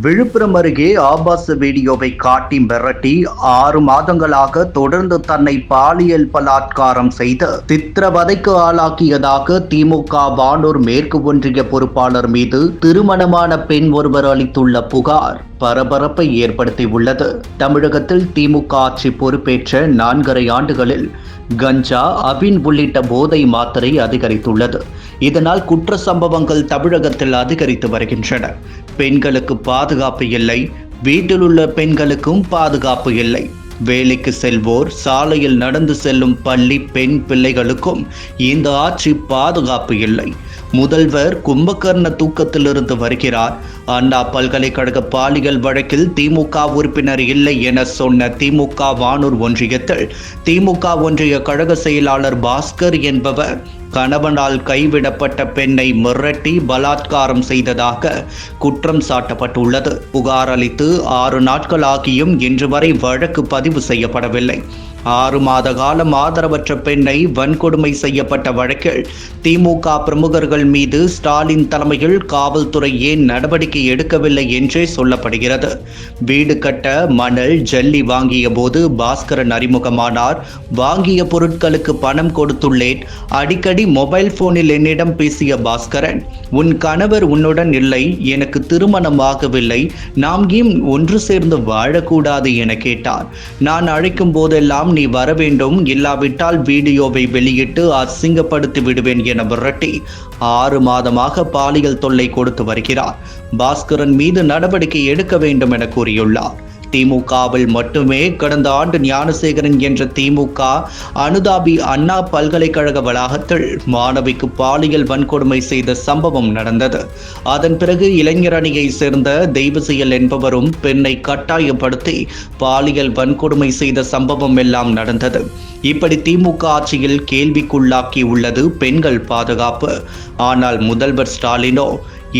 விழுப்புரம் அருகே ஆபாச வீடியோவை காட்டி மிரட்டி 6 மாதங்களாக தொடர்ந்து தன்னை பாலியல் பலாத்காரம் செய்து சித்திரவதைக்கு ஆளாக்கியதாக திமுக வானூர் மேற்கு ஒன்றிய பொறுப்பாளர் மீது திருமணமான பெண் ஒருவர் அளித்துள்ள புகார் பரபரப்பை ஏற்படுத்தியுள்ளது. தமிழகத்தில் திமுக ஆட்சி பொறுப்பேற்ற 4.5 ஆண்டுகளில் கஞ்சா, அபின் உள்ளிட்ட போதை மாத்திரை அதிகரித்துள்ளது. இதனால் குற்ற சம்பவங்கள் தமிழகத்தில் அதிகரித்து வருகின்றன. பெண்களுக்கு பாதுகாப்பு இல்லை, வீட்டில் உள்ள பெண்களுக்கும் பாதுகாப்பு இல்லை. வேலைக்கு செல்வோர், சாலையில் நடந்து செல்லும் பள்ளி பெண் பிள்ளைகளுக்கும் இந்த ஆட்சி பாதுகாப்பு இல்லை. முதல்வர் கும்பகர்ண தூக்கத்திலிருந்து வருகிறார். அண்ணா பல்கலைக்கழக பாலியல் வழக்கில் திமுக உறுப்பினர் இல்லை என சொன்ன திமுக வானூர் ஒன்றியத்தில் திமுக ஒன்றிய கழக செயலாளர் பாஸ்கர் என்பவர் கணவனால் கைவிடப்பட்ட பெண்ணை மிரட்டி பலாத்காரம் செய்ததாக குற்றம் சாட்டப்பட்டுள்ளது. புகார் அளித்து 6 நாட்கள் ஆகியும் இன்று வரை வழக்கு பதிவு செய்யப்படவில்லை. 6 மாத காலம் ஆதரவற்ற பெண்ணை வன்கொடுமை செய்யப்பட்ட வழக்கில் திமுக பிரமுகர்கள் மீது ஸ்டாலின் தலைமையில் காவல்துறை ஏன் நடவடிக்கை எடுக்கவில்லை என்றே சொல்லப்படுகிறது. வீடு கட்ட மணல், ஜல்லி வாங்கிய போது பாஸ்கரன் அறிமுகமானார். வாங்கிய பொருட்களுக்கு பணம் கொடுத்துள்ளேன். அடிக்கடி மொபைல் போனில் என்னிடம் பேசிய பாஸ்கரன், உன் கணவர் உன்னுடன் இல்லை, எனக்கு திருமணம் ஆகவில்லை, நாம் ஏன் ஒன்று சேர்ந்து வாழக்கூடாது என கேட்டார். நான் அழைக்கும் போதெல்லாம் நீ வர வேண்டும், இல்லாவிட்டால் வீடியோவை வெளியிட்டு அசிங்கப்படுத்தி விடுவேன் என மிரட்டி 6 மாதமாக பாலியல் தொல்லை கொடுத்து வருகிறார். பாஸ்கரன் மீது நடவடிக்கை எடுக்க வேண்டும் என கூறியுள்ளார். திமுகவில் மட்டுமே கடந்த ஆண்டு ஞானசேகரன் என்ற திமுக அனுதாபி அண்ணா பல்கலைக்கழக வளாகத்தில் மாணவிக்கு பாலியல் வன்கொடுமை செய்த சம்பவம் நடந்தது. அதன் பிறகு இளைஞர் அணியை சேர்ந்த தெய்வசெயல் என்பவரும் பெண்ணை கட்டாயப்படுத்தி பாலியல் வன்கொடுமை செய்த சம்பவம் எல்லாம் நடந்தது. இப்படி திமுக ஆட்சியில் கேள்விக்குள்ளாக்கி உள்ளது பெண்கள் பாதுகாப்பு. ஆனால் முதல்வர் ஸ்டாலினோ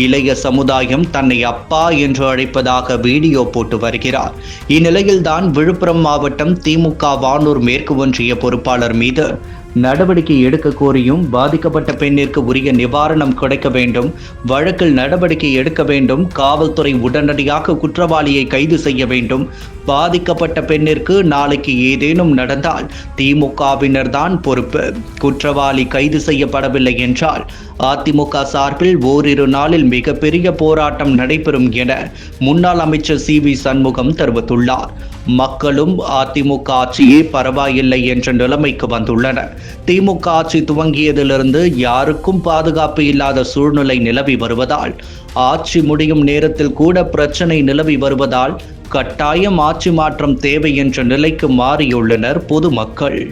இளைய சமுதாயம் தன்னை அப்பா என்று அழைப்பதாக வீடியோ போட்டு வருகிறார். இந்நிலையில்தான் விழுப்புரம் மாவட்டம் திமுக வானூர் மேற்கு ஒன்றிய பொறுப்பாளர் மீது நடவடிக்கை எடுக்க கோரியும் பாதிக்கப்பட்ட பெண்ணிற்கு உரிய நிவாரணம் கிடைக்க வேண்டும், வழக்கில் நடவடிக்கை எடுக்க வேண்டும், காவல்துறை உடனடியாக குற்றவாளியை கைது செய்ய வேண்டும், பாதிக்கப்பட்ட பெண்ணிற்கு நாளைக்கு ஏதேனும் நடந்தால் திமுகவினர் தான் பொறுப்பு, குற்றவாளி கைது செய்யப்படவில்லை என்றால் அதிமுக சார்பில் ஓரிரு நாளில் மிகப்பெரிய போராட்டம் நடைபெறும் என முன்னாள் அமைச்சர் CV சண்முகம் தெரிவித்துள்ளார். மக்களும் அதிமுக ஆட்சியே பரவாயில்லை என்ற நிலைமைக்கு வந்துள்ளனர். திமுக ஆட்சி துவங்கியதிலிருந்து யாருக்கும் பாதுகாப்பு இல்லாத சூழ்நிலை நிலவி வருவதால், ஆட்சி முடியும் நேரத்தில் கூட பிரச்சனை நிலவி வருவதால் கட்டாயம் ஆட்சி மாற்றம் தேவை என்ற நிலைக்கு மாறியுள்ளனர் பொதுமக்கள்.